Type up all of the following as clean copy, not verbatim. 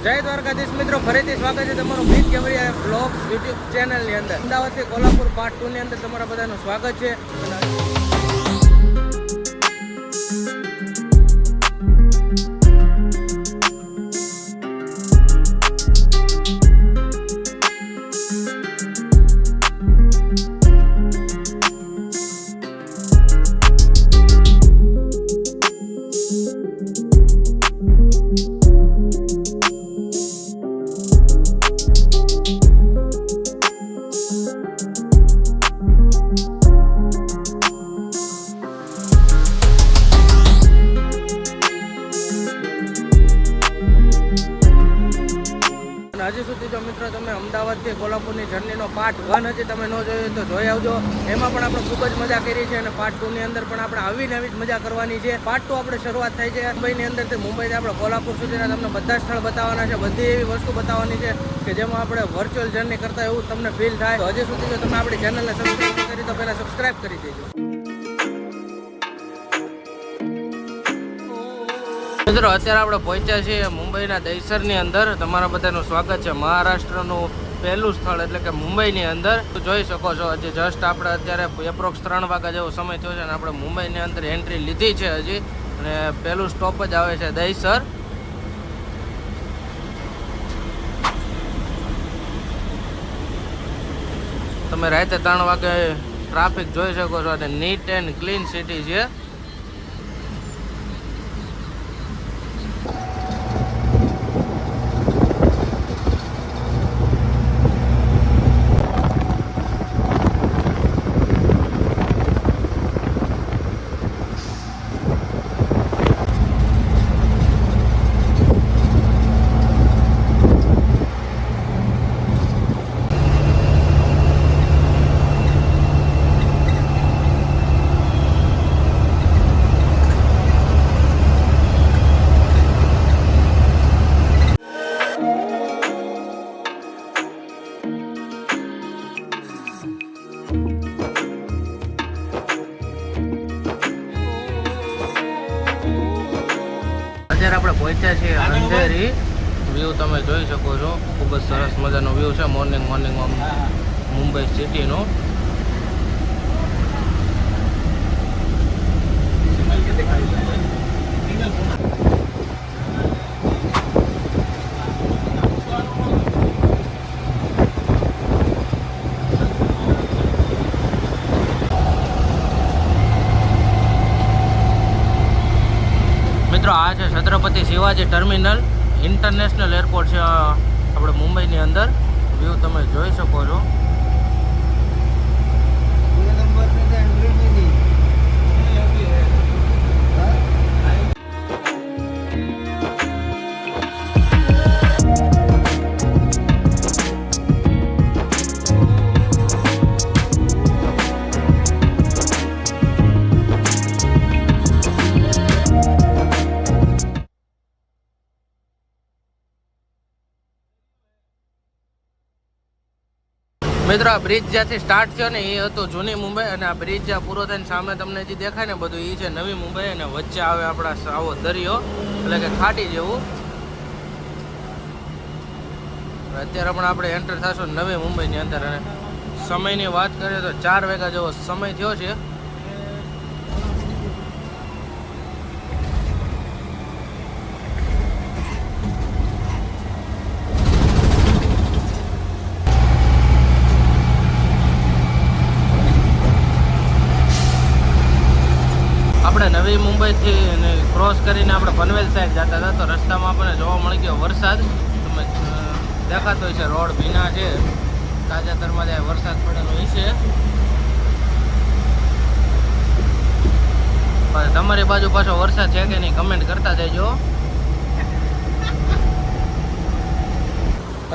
જય દ્વારકાધીશ મિત્રો, ફરીથી સ્વાગત છે તમારું મીત કેવડિયા બ્લોગ્સ યુટ્યુબ ચેનલની અંદર. અમદાવાદથી કોલ્હાપુર પાર્ટ 2 ની અંદર તમારા બધાનું સ્વાગત છે. હજી સુધી જો મિત્રો તમે અમદાવાદથી કોલ્હાપુરની જર્નીનો પાર્ટ 1 હજી તમે ન જોયો તો જોઈ આવજો. એમાં પણ આપણે ખૂબ જ મજા કરી છે અને પાર્ટ 2 ની અંદર પણ આપણે આવી જ મજા કરવાની છે. પાર્ટ 2 આપણે શરૂઆત થાય છે મુંબઈની અંદરથી. મુંબઈથી આપણે કોલ્હાપુર સુધીના તમને બધા સ્થળ બતાવવાના છે, બધી એવી વસ્તુ બતાવવાની છે કે જેમાં આપણે વર્ચ્યુઅલ જર્ની કરતા એવું તમને ફીલ થાય. તો હજી સુધી જો તમે આપણી ચેનલને સબસ્ક્રાઈબ કરી તો પહેલાં સબસ્ક્રાઈબ કરી દેજો. મિત્રો અત્યારે આપણે પહોંચ્યા છીએ મુંબઈના દહીસરની અંદર. તમારા બધાનું સ્વાગત છે. મહારાષ્ટ્રનું પહેલું સ્થળ એટલે કે મુંબઈની અંદર જોઈ શકો છો. હજી જસ્ટ આપણે અત્યારે એપ્રોક્સ 3 વાગ્યા જેવો સમય થયો છે અને આપણે મુંબઈની અંદર એન્ટ્રી લીધી છે હજી. અને પહેલું સ્ટોપ જ આવે છે દહીસર. તમે રાતે 3 વાગે ટ્રાફિક જોઈ શકો છો અને નીટ એન્ડ ક્લીન સિટી છે. આપણે પહોંચ્યા છીએ અંધેરી. વ્યૂ તમે જોઈ શકો છો, ખૂબ જ સરસ મજાનો વ્યૂ છે મોર્નિંગ મુંબઈ સિટીનો. મિત્રો આ છે Chhatrapati Shivaji terminal international airport છે આપણે મુંબઈની અંદર. વ્યૂ તમે જોઈ શકો છો. મિત્રો આ બ્રિજ જ્યાંથી સ્ટાર્ટ થયો ને એ હતો જૂની મુંબઈ, અને આ બ્રિજ જ્યાં પૂરો થઈને સામે તમને જે દેખાય ને બધું એ છે નવી મુંબઈ. અને વચ્ચે આવે આપણા આવો દરિયો એટલે કે ખાટી જેવું. અત્યારે પણ આપણે એન્ટર થશું નવી મુંબઈની અંદર. અને સમયની વાત કરીએ તો 4 વાગ્યા જેવો સમય થયો છે. આપણે નવી મુંબઈથી ક્રોસ કરીને આપણે પનવેલ સાઈડ જતા હતા તો રસ્તામાં આપણને જોવા મળી ગયો વરસાદ. તમે દેખાતો હોય છે રોડ ભીના છે. તાજેતરમાં ત્યાં વરસાદ પડેલો હોય છે. તમારી બાજુ પાછો વરસાદ છે કે નહીં કમેન્ટ કરતા જજો.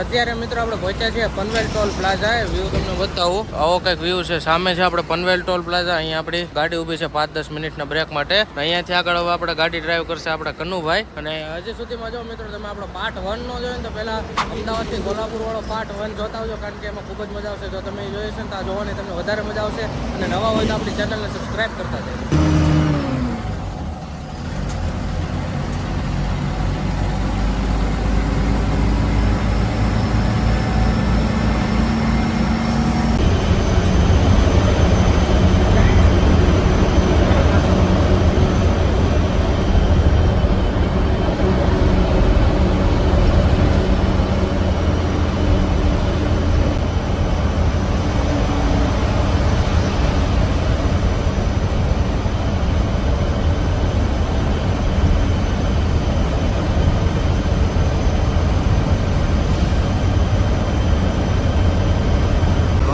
અત્યારે મિત્રો આપણે પહોંચ્યા છીએ પનવેલ ટોલ પ્લાઝા. વ્યૂ તમને બતાવું. આવો કંઈક વ્યૂ છે. સામે છે આપણે પનવેલ ટોલ પ્લાઝા. અહીંયા આપણી ગાડી ઊભી છે 5-10 મિનિટના બ્રેક માટે. અહીંયાથી આગળ હવે આપણે ગાડી ડ્રાઈવ કરશે આપણે કનુભાઈ. અને હજી સુધીમાં જો મિત્રો તમે આપણો પાર્ટ 1 નો જોયો ને તો પહેલા અમદાવાદથી કોલ્હાપુર વાળો પાર્ટ 1 જોતા આવજો, કારણ કે એમાં ખૂબ જ મજા આવશે. જો તમે જોઈ છે ને તો આ જોવાની તમને વધારે મજા આવશે. અને નવા હોય તો આપણી ચેનલને સબસ્ક્રાઈબ કરતા જાય.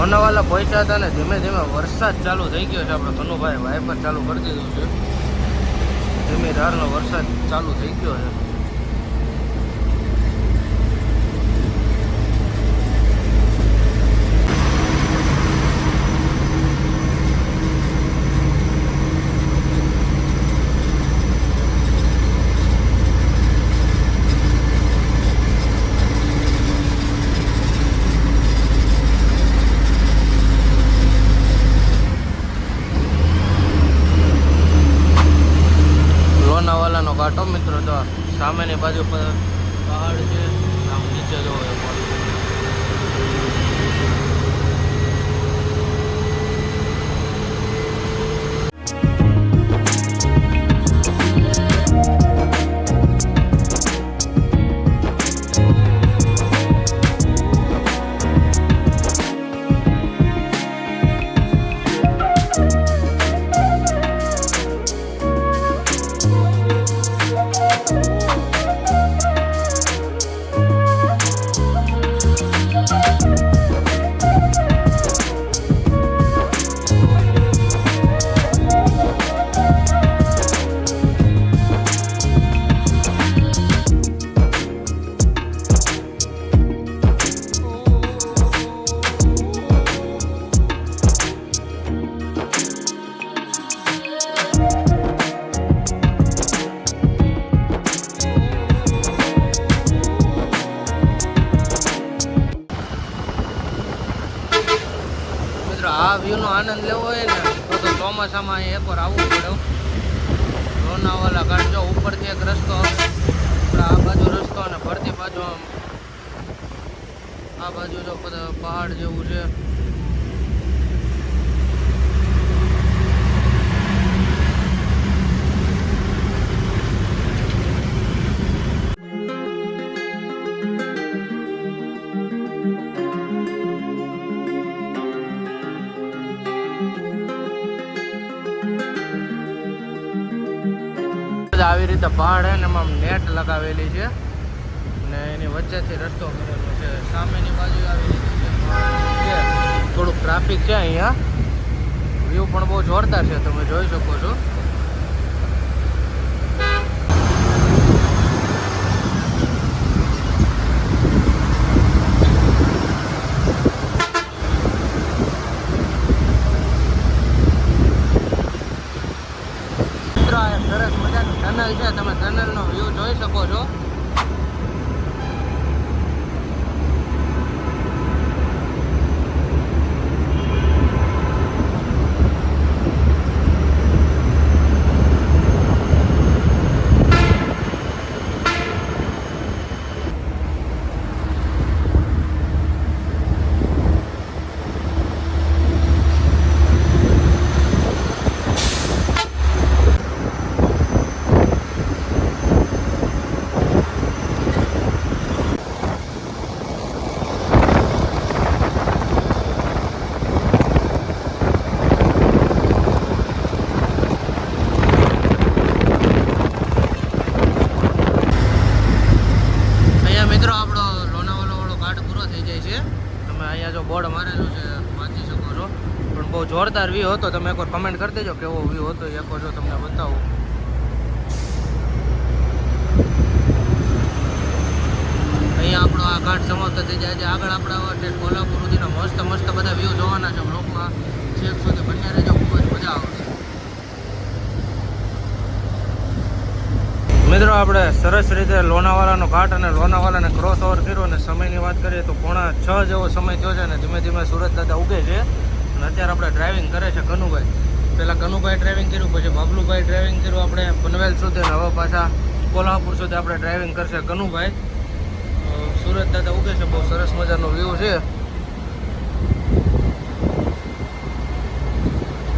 લોનાવાલા પહોંચ્યા હતા ને ધીમે ધીમે વરસાદ ચાલુ થઈ ગયો છે. આપણે કનુભાઈ વાઇપર ચાલુ કરી દીધું છે. ધીમે ધારનો વરસાદ ચાલુ થઈ ગયો છે. લોનાવાલાનો ઘાટો મિત્રો, તો સામેની બાજુ પર પહાડ છે, આમ નીચે જોવો આ વ્યૂનો આનંદ લેવો હોય ને તો ચોમાસામાં અહીં એકવાર આવવું પડે. લોનાવાલા ઘાટ જો ઉપરથી એક રસ્તો, આ બાજુ રસ્તો અને ફરતી બાજુ આ બાજુ જો પહાડ જેવું છે. આવી રીતે પહાડ છે ને એમાં નેટ લગાવેલી છે ને એની વચ્ચેથી રસ્તો કરેલો છે. સામેની બાજુ આવી રીતે છે. થોડુંક ટ્રાફિક છે અહીંયા. વ્યૂ પણ બહુ જોરદાર છે, તમે જોઈ શકો છો. સરસ મજાની ટનલ છે, તમે ટનલનો વ્યૂ જોઈ શકો છો. બોર્ડ મારેલું છે, વાંચી શકો છો. પણ બહુ જોરદાર વ્યૂ હતો. તમે એકવાર કમેન્ટ કરી દેજો કેવો વ્યૂ હતો, એકવાર જો તમને બતાવું. અહીંયા આપણો આ ઘાટ સમાપ્ત થઈ જાય છે. આગળ આપણે કોલ્હાપુર સુધીના મસ્ત મસ્ત બધા વ્યૂ જોવાના છે. બ્લોકમાં છેક સુધી બન્યા રહેજો, ખૂબ જ મજા આવશે. મિત્રો આપણે સરસ રીતે લોનાવાલાનો ઘાટ અને લોનાવાલાને ક્રોસ ઓવર કર્યો. અને સમયની વાત કરીએ તો 5:45 જેવો સમય થયો છે અને ધીમે ધીમે સુરત દાદા ઉગે છે. અને અત્યારે આપણે ડ્રાઇવિંગ કરે છે કનુભાઈ. પહેલાં કનુભાઈ ડ્રાઇવિંગ કર્યું, પછી બબલુભાઈ ડ્રાઇવિંગ કર્યું આપણે પનવેલ સુધી, અને હવે પાછા કોલ્હાપુર સુધી આપણે ડ્રાઇવિંગ કરશે કનુભાઈ. સુરત દાદા ઉગે છે, બહુ સરસ મજાનો વ્યૂ છે.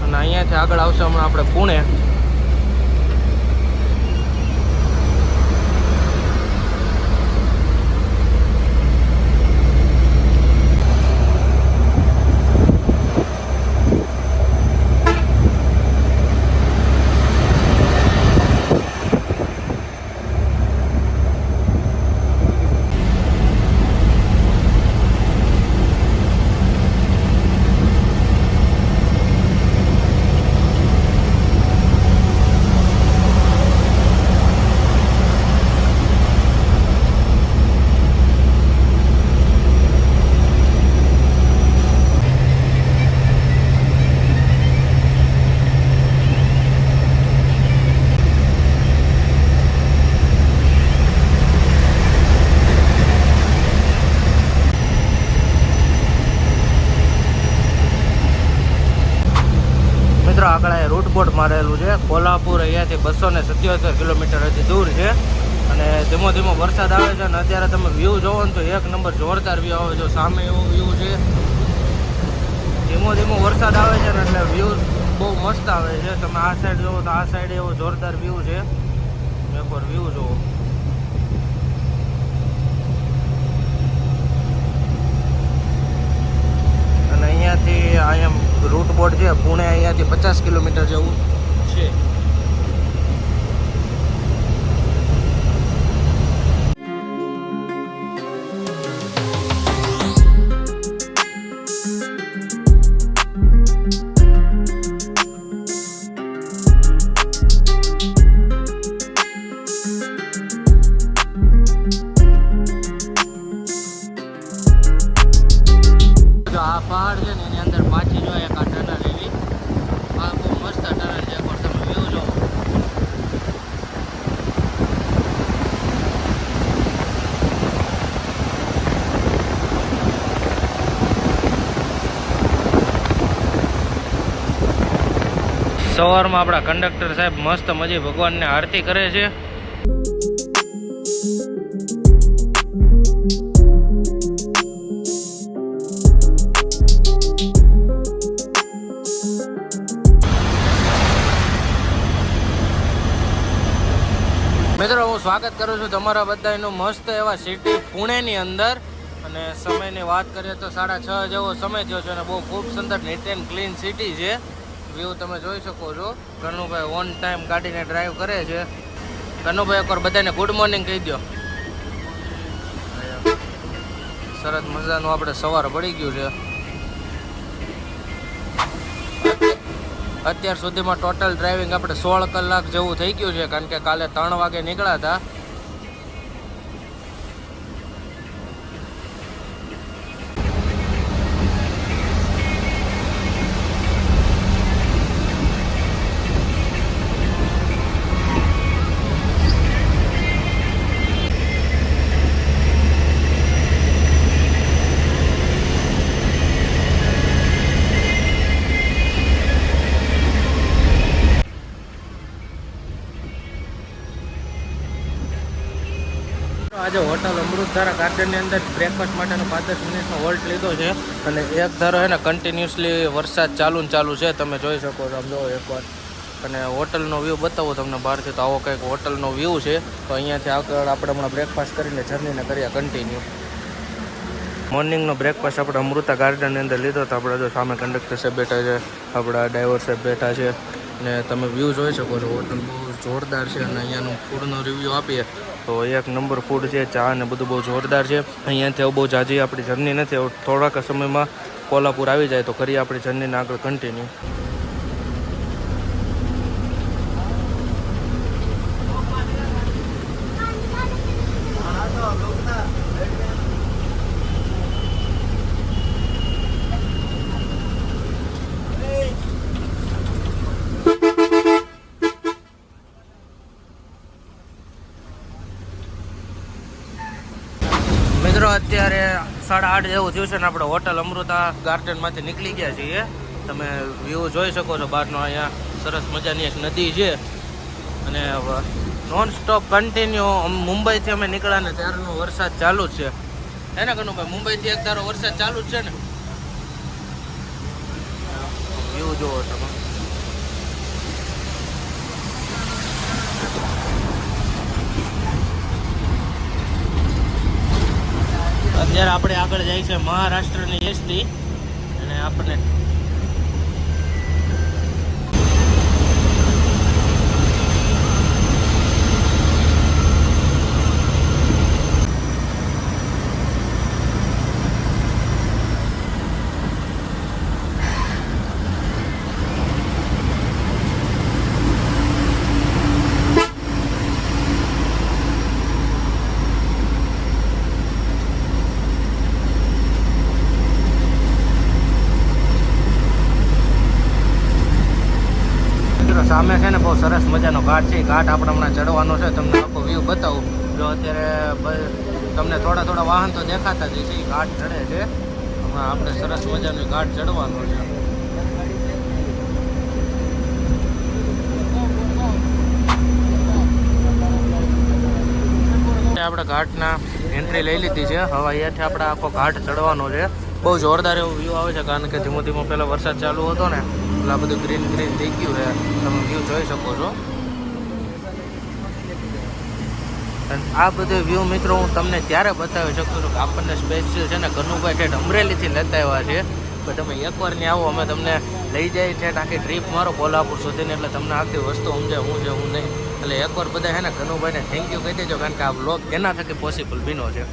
અને અહીંયાથી આગળ આવશે હમણાં આપણે પુણે. બોર્ડ મારેલું છે. કોલ્હાપુર અહીંયાથી 277 કિલોમીટર હજી દૂર છે અને ધીમો ધીમો વરસાદ આવે છે અને અત્યારે તમે વ્યૂ જોવો ને તો એક નંબર જોરદાર વ્યૂ આવે છે. સામે એવો વ્યૂ છે, ધીમો ધીમો વરસાદ આવે છે ને એટલે વ્યૂ બહુ મસ્ત આવે છે. તમે આ સાઈડ જોવો તો આ સાઈડ એવો જોરદાર વ્યૂ છે. એકવાર વ્યૂ જોવો. અને અહીંયાથી અહીંયા રૂટ બોર્ડ છે પુણે અહીંયાથી 50 કિલોમીટર જેવું છે. આ પહાડ છે ને એની અંદર પાછી જો એક આ ટનલ એવી, આ બહુ મસ્ત ટનલ છે. એકવાર તમે વ્યૂ જોવો. સવારમાં આપણા કંડક્ટર સાહેબ મસ્ત મજી ભગવાનને આરતી કરે છે. મિત્રો હું સ્વાગત કરું છું તમારા બધાનું મસ્ત એવા સિટી પુણેની અંદર. અને સમયની વાત કરીએ તો 6:30 જેવો સમય થયો છે અને બહુ ખૂબ સુંદર નીટ એન્ડ ક્લીન સિટી છે. વ્યૂ તમે જોઈ શકો છો. કનુભાઈ ઓન ટાઈમ ગાડીને ડ્રાઈવ કરે છે. કનુભાઈ એકવાર બધાને ગુડ મોર્નિંગ કહી દો. સરસ મજાનું આપણે સવાર પડી ગયું છે. અત્યાર સુધીમાં ટોટલ ડ્રાઇવિંગ આપણે 16 કલાક જેવું થઈ ગયું છે, કારણ કે કાલે 3 વાગે નીકળ્યા હતા. આજે હોટલ અમૃતધારા ગાર્ડનની અંદર બ્રેકફાસ્ટ માટેનો 5-10 મિનિટનો હોલ્ટ લીધો છે અને એક ધારો છે ને કન્ટિન્યુઅસલી વરસાદ ચાલુ છે. તમે જોઈ શકો છો. આમ જો એકવાર. અને હોટલનો વ્યૂ બતાવો તમને બહારથી. તો આવો કંઈક હોટલનો વ્યૂ છે. તો અહીંયાથી આગળ આપણે હમણાં બ્રેકફાસ્ટ કરીને જર્નીને કરીએ કન્ટિન્યુ. મોર્નિંગનો બ્રેકફાસ્ટ આપણે અમૃતા ગાર્ડનની અંદર લીધો તો આપણે જો સામે કંડક્ટર સાહેબ બેઠા છે, આપણા ડ્રાઈવર સાહેબ બેઠા છે અને તમે વ્યૂ જોઈ શકો છો. હોટલ બહુ જોરદાર છે અને અહીંયાનું ફૂડનો રિવ્યૂ આપીએ તો એક નંબર ફૂડ છે. ચા ને બધું બહુ જોરદાર છે. અહીંયાથી બહુ જાજી આપણી જર્ની નથી. થોડાક સમયમાં કોલ્હાપુર આવી જાય તો કરીએ આપણી જર્નીને આગળ કન્ટિન્યુ. મિત્રો અત્યારે 8:30 જેવું થયું છે ને આપણે હોટલ અમૃતા ગાર્ડનમાંથી નીકળી ગયા છીએ. તમે વ્યૂ જોઈ શકો છો બહારનો. અહીંયા સરસ મજાની એક નદી છે અને નોન સ્ટોપ કન્ટિન્યુ મુંબઈથી અમે નીકળ્યા ને ત્યારનો વરસાદ ચાલુ જ છે. હે ને કનુભાઈ? મુંબઈથી એક ધારો વરસાદ ચાલુ જ છે ને. વ્યૂ જોવો તમે. અત્યારે આપણે આગળ જાય છે મહારાષ્ટ્રની એસટી અને આપણને સામે છે ને બહુ સરસ મજાનો ઘાટ છે. ઘાટ આપણે હમણાં ચડવાનો છે. તમને આખો વ્યૂ બતાવું. જો અત્યારે તમને થોડા વાહન તો દેખાતા જ છે. ઘાટ ચડે છે. હમણાં આપણે સરસ મજાનો ઘાટ ચડવાનો છે. આપણે ઘાટના એન્ટ્રી લઈ લીધી છે. હવે અહીંયાથી આપણે આખો ઘાટ ચડવાનો છે. બહુ જોરદાર એવો વ્યૂ આવે છે, કારણ કે ધીમો ધીમો પહેલાં વરસાદ ચાલુ હતો ને એટલે આ બધું ગ્રીન ગ્રીન થઈ ગયું છે. તમે વ્યૂ જોઈ શકો છો. અને આ બધું વ્યૂ મિત્રો હું તમને ત્યારે બતાવી શકું છું કે આપણને સ્પેશિયલ છે ને કનુભાઈ ઠેઠ અમરેલીથી લેતા આવ્યા છે. તો તમે એકવાર ને આવો, અમે તમને લઈ જાય છે આખી ટ્રીપ મારો કોલ્હાપુર સુધીને, એટલે તમને આખી વસ્તુ સમજાય હું છે હું નહીં. એટલે એકવાર બધા છે ને કનુભાઈને થેન્ક યુ કહી દેજો, કારણ કે આ વ્લોગ એના થકી પોસિબલ બન્યો છે.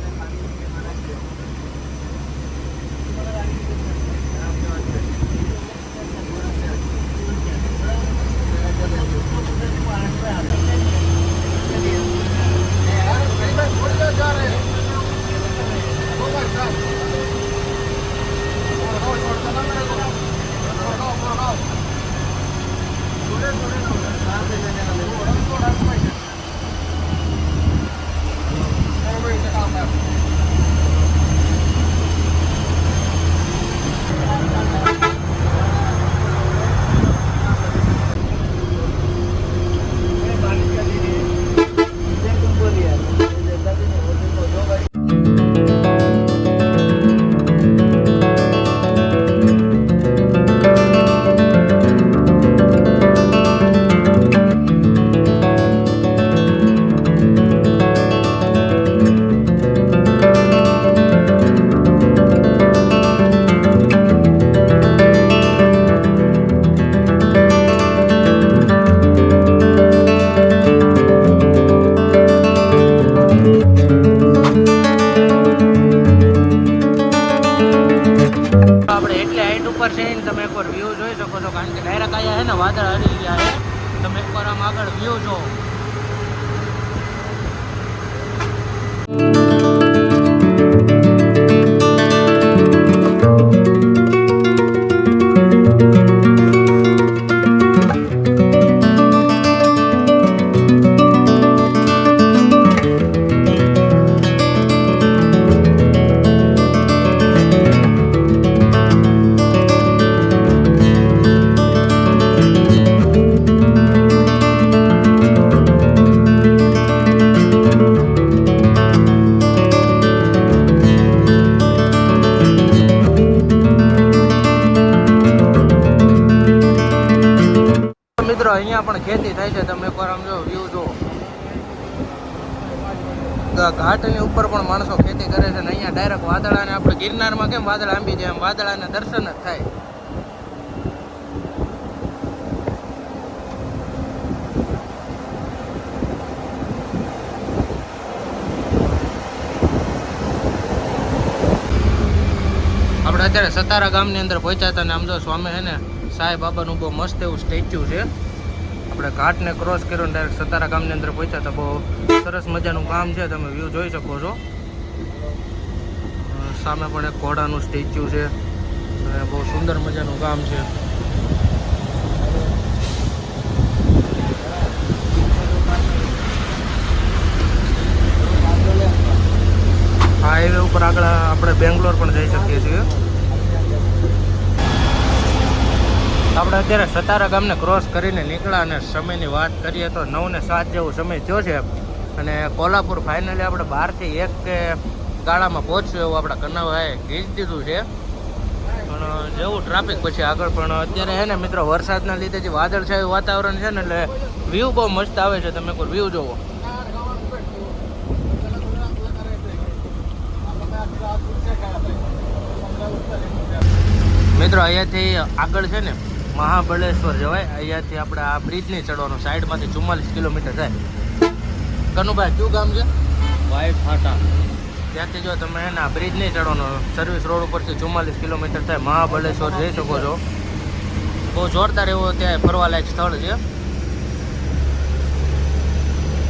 તમે એકવાર વ્યૂ જોઈ શકો છો, કારણ કે ડાયરેક્ટ અહીંયા છે ને વાદળ હરી ગયા છે. તમે એકવાર આમ આગળ વ્યૂ જો. મિત્રો અહીંયા પણ ખેતી થાય છે. તમે એકવાર આમ જો વ્યૂ જો. ઘાટની ઉપર પણ માણસો ખેતી કરે છે ને અહીંયા ડાયરેક્ટ વાદળાને આપણે ગિરનારમાં કેમ વાદળ આંબી જાય એમ વાદળાને દર્શન જ થાય. આપણે અત્યારે સતારા ગામની અંદર પહોંચ્યા હતા ને આમ જો સામે છે ને સાંઈ બાબાનું બહુ મસ્ત એવું સ્ટેચ્યુ છે. આપણે ઘાટને ક્રોસ કર્યો ને ડાયરેક્ટ સતારા ગામની અંદર પહોંચ્યા હતા. બહુ સરસ મજાનું ગામ છે, તમે વ્યૂ જોઈ શકો છો. સામે પણ એક ઘોડાનું સ્ટેચ્યુ છે અને બહુ સુંદર મજાનું ગામ છે. હાઈવે ઉપર આગળ આપણે બેંગ્લોર પણ જઈ શકીએ છીએ. આપણે અત્યારે સતારા ગામને ક્રોસ કરીને નીકળ્યા અને સમયની વાત કરીએ તો 9 ને 7 જેવો સમય થયો છે. અને કોલ્હાપુર ફાઇનલી આપણે 12 થી 1 કે ગાળામાં પહોંચ્યું એવું આપણા કન્નાભાઈએ કીધી દીધું છે. પણ જેવું ટ્રાફિક પછી આગળ પણ અત્યારે છે ને મિત્રો વરસાદના લીધે જે વાદળછાયું વાતાવરણ છે ને એટલે વ્યૂ બહુ મસ્ત આવે છે. તમે કોઈ વ્યૂ જોવો. મિત્રો અહીંયાથી આગળ છે ને મહાબળેશ્વર જવાય. અહીંયાથી આપણે આ બ્રિજ નહીં ચડવાનું, સાઈડમાંથી 44 કિલોમીટર થાય. કનુભાઈ કયું ગામ છે? વાઇટ ફાટા. ત્યાંથી જો તમે એના બ્રિજ નહીં ચડવાનો, સર્વિસ રોડ ઉપરથી 44 કિલોમીટર થાય. મહાબળેશ્વર જઈ શકો છો. બહુ જોરદાર એવો ત્યાં ફરવાલાયક સ્થળ છે.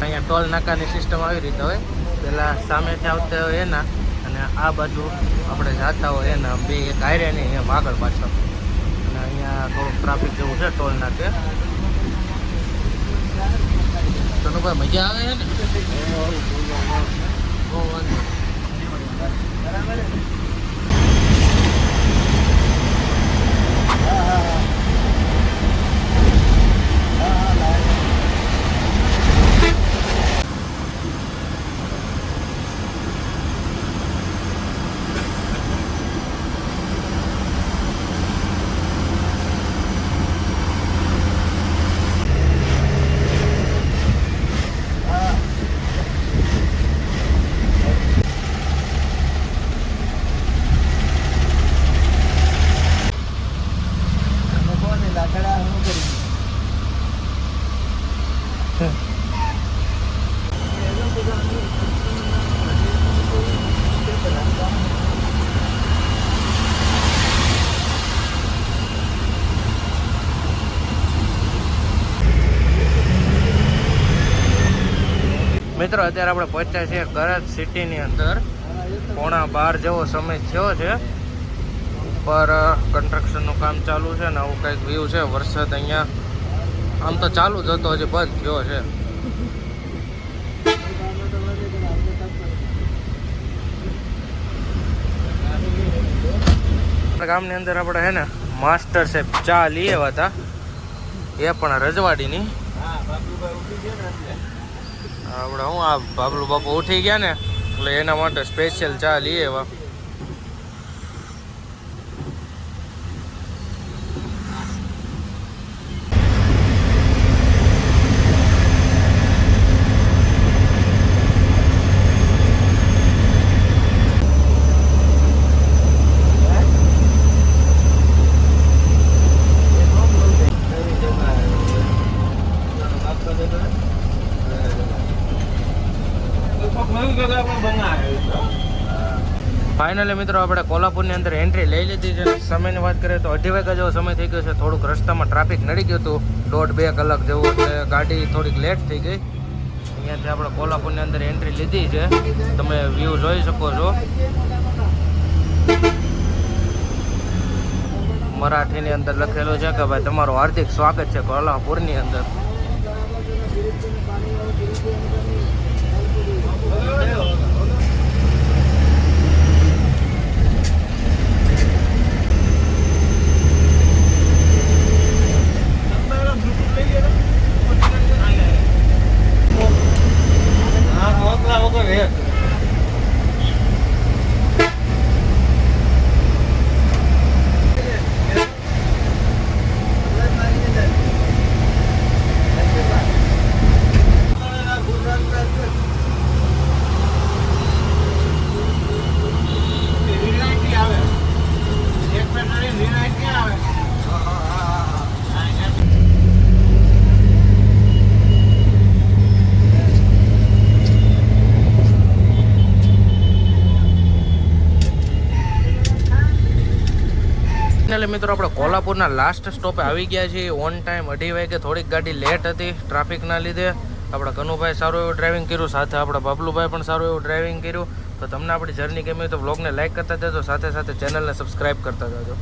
અહીંયા ટોલ નાકાની સિસ્ટમ આવી રીતે હોય. પહેલાં સામેથી આવતા હોય એના અને આ બાજુ આપણે જતા હોય એના બે એક હારે નહીં એમ આગળ પાછળ. અને અહીંયા થોડુંક ટ્રાફિક જેવું છે ટોલ નાકે. કનુભાઈ મજા આવે છે ને? બહુ વાંધો. મિત્રો અત્યારે આપણે પહોંચ્યા છીએ કરજ સિટીની અંદર. 11:15 જેવો સમય થયો છે. ઉપર કન્સ્ટ્રક્શનનું કામ ચાલુ છે ને આવું કંઈક વ્યૂ છે. વરસાદ અહીંયા આમ તો ચાલુ જ હતો, હજી બંધ થયો છે. ગામની અંદર આપણે હે ને માસ્ટર સાહેબ ચા લઈ આવ્યા હતા, એ પણ રજવાડીની. આપણે હું આ બાબલું બાપુ ઉઠી ગયા ને એટલે એના માટે સ્પેશિયલ ચા લઈ આવ્યા. ફાઇનલી મિત્રો આપણે કોલ્હાપુરની અંદર એન્ટ્રી લઈ લીધી છે. સમયની વાત કરીએ તો 2:30 વાગ્યા જેવો સમય થઈ ગયો છે. થોડુંક રસ્તામાં ટ્રાફિક નડી ગયું હતું, 1.5-2 કલાક જેવું, એટલે ગાડી થોડીક લેટ થઈ ગઈ. અહીંયાથી આપણે કોલ્હાપુરની અંદર એન્ટ્રી લીધી છે. તમે વ્યૂ જોઈ શકો છો. મરાઠીની અંદર લખેલું છે કે ભાઈ તમારું હાર્દિક સ્વાગત છે કોલ્હાપુરની અંદર. મિત્રો આપણે કોલ્હાપુરના લાસ્ટ સ્ટોપે આવી ગયા છીએ. ઓન ટાઈમ 2:30 વાગે. થોડીક ગાડી લેટ હતી ટ્રાફિકના લીધે. આપણા કનુભાઈ સારું એવું ડ્રાઇવિંગ કર્યું, સાથે આપણા બબલુભાઈ પણ સારું એવું ડ્રાઇવિંગ કર્યું. તો તમને આપણી જર્ની ગમી તો બ્લોગને લાઈક કરતા જજો, સાથે સાથે ચેનલને સબસ્ક્રાઈબ કરતા જજો.